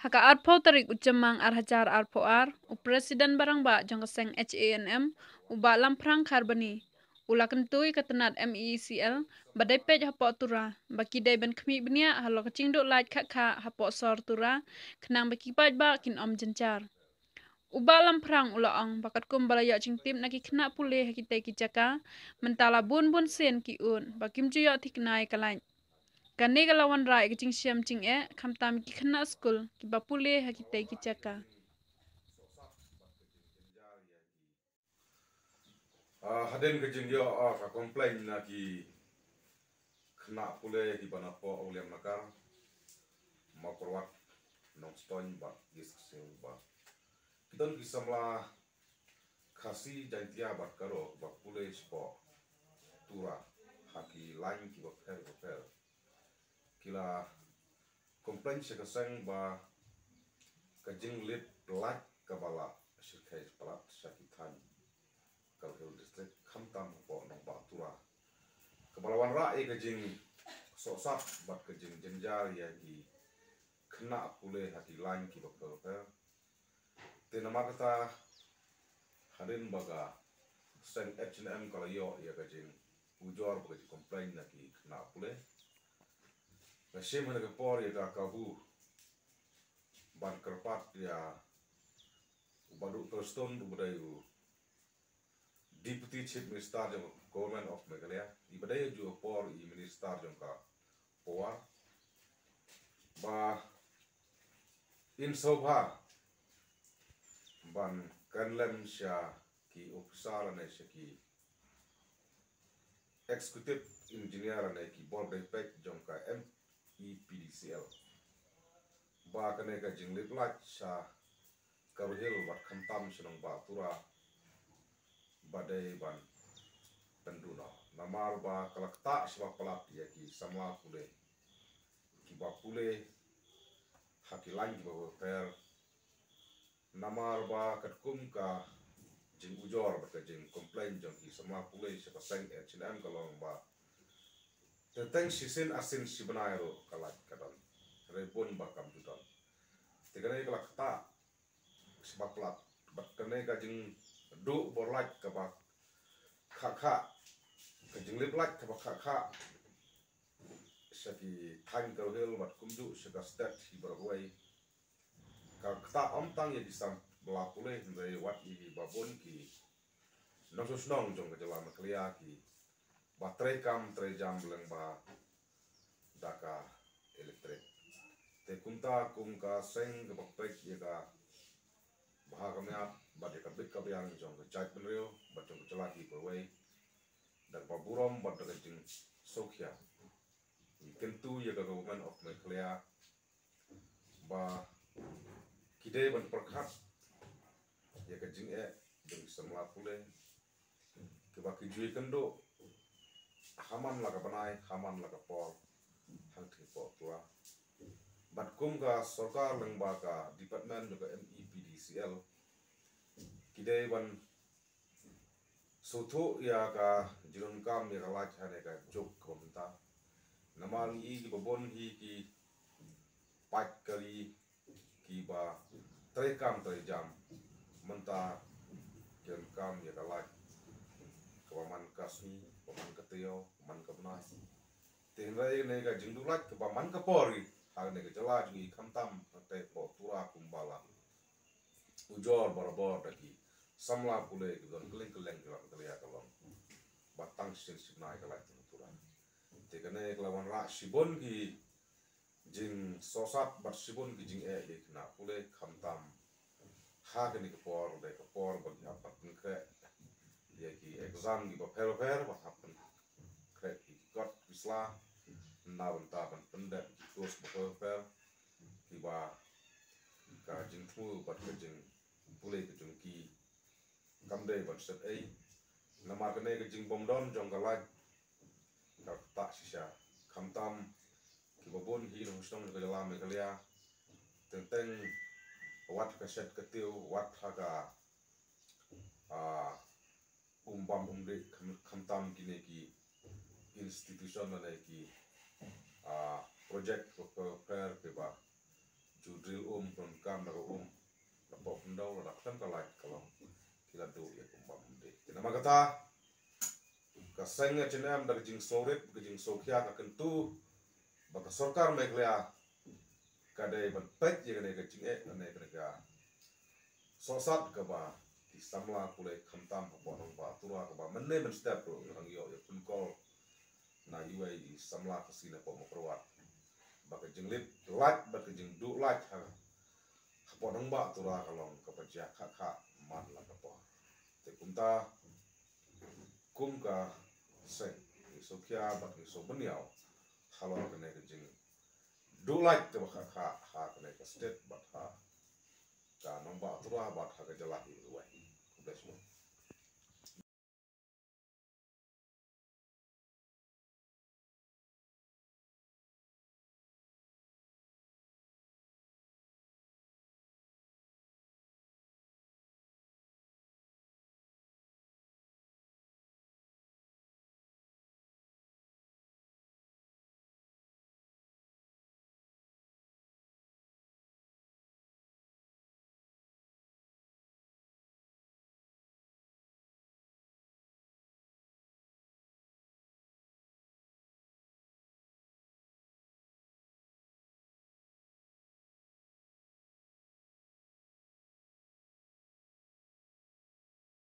Haka arpo tarik ucamang arhacar arpo u presiden barang ba jang keseng HANM uba lamprang karbani ula kentui ketenat MECL badai pej hapo tura baki dai ben kemi benia halo kecingdo lait kha hapo sor tura kenang baki paj ba kin om jencar uba lamprang ula ong bakat kum balaya cingtim naki kena pulih kita kijaka mentala bun sen ki un bakim juyo tiknai kalai Kani kalawan rai kicing siam cing kam tam ki kena skul ki bapule hakite ki caka. Haden kecing dia ka komplain na ki kena pule ki bana po uliam nakar makorwat nong stone ba diskusio ba kiton ki samla khasi jantia bat karo ba pule spo tura haki lain ki ba per kila komplain se kasang ba kajing lit lat kabala shirkai palat shakitan kalhil district khamtam po nong ba tura kebalawan ra'i kajing sosat bat kajing jenjar ya ki kena pule hati lain ki bakal tenama kata harin baga sen H&M kalau yo ya kajing ujor baga komplain na ki kena pule kasih mana kepor ya kabu ban kerpat ya ubadu Thurston ubadayu Deputy Chief Minister jong Government of Meghalaya ibadaya juga por i Minister jong ka poa ba in sobha ban kanlem sha ki officer ne ki executive engineer ne ki board pek jong ka MEPDCL ba kane ka jinglit lat sha karuhil bat khantam senong ba tura badai ban penduna namar ba kalakta sebab pelak ya ki samla pule ki ba pule haki lain ki ba per namar ba katkum ka jing ujor ba ka jing komplain jong ki samla pule se seng H&M kalong ba tentang sisin asin sibanairo kalak kadon repon ba kam tudon tegane kalakta sebab pelak bat kane ka jing do borlak ka ba kha ka jing liplak ka ba kha saki tang ka hel bat kumdu saka stat hi barwai ka kta om tang ya disam blapule ndai wat i babon ki nosus nong jong ka jala maklia ki baterai kam tre jam beleng ba daka elektrik te kumta kum ka seng ka bakpek ya ka bahagamnya badai ka bik ka yang jong ka chai penrio bat jong ka jala ki barwai dan paburom bat ka jing sokhya kentu ya ka Government of Meghalaya ba kidai ban perkhat ya ka jing jong samla pule ke ba ki jui kendo haman la ka banai haman la ka por hang thi po tua bat kum ka sarkar leng ba ka department ka MEPDCL kidai ban sotho ya ka jiron kam ya ka lach hane ka jok komenta namal i ki babon hi ki pat kali ki ba trekam trejam menta ken kam ya ka lach kaman kasni kaman kateo kaman kabna tenrai ne ka jingdulat ka paman ka pori hal ne ka jala ji khamtam te po tura kumbala ujor barabor daki samla pule ki don keleng ka ya kalong batang sin sinai ka lach tura te kane kelawan ra sibon ki jing sosat bat sibon ki jing ye kna pule khamtam ha kani ka por de ka por ban apat ke ya ki exam ki ba per ba happen kre ki got visla na ban ta ban pende tos ba per ki ba ka jing thu bat ka jing pule ki jing ki kamde ban set ai nama kane ka jing bomdon jong ka laj ka ta sisa khamtam ki babon hi no stong ka jala Meghalaya tentang wat ka set ka tiu wat ha ka umbam khamtam kine ki institution na ki project ke per ke ba judril kon kam na na pop ndau na kan ka like kalau kila do ya kumbam de kina magata ka senga chinam dag jing soret ke jing sokya ka kentu baka sarkar meglea kadai ban pet ye ne ka jing ne ka sosat ka ba di samla kule khamtam pa nong ba tura ka ba menne men step ro nang yo ya kun call na UA di samla ka sina pa mo perwat baka jing lit lat baka jing du lat ha pa nong ba tura ka long ka pa ja kha man la ka pa te kunta kum ka sen so kya bak ni so beniau halo ka ne ka jing du lat ka ba kha ha ka ne ka state ba ha ka nong ba tura ba ha ka jala hi wa bless you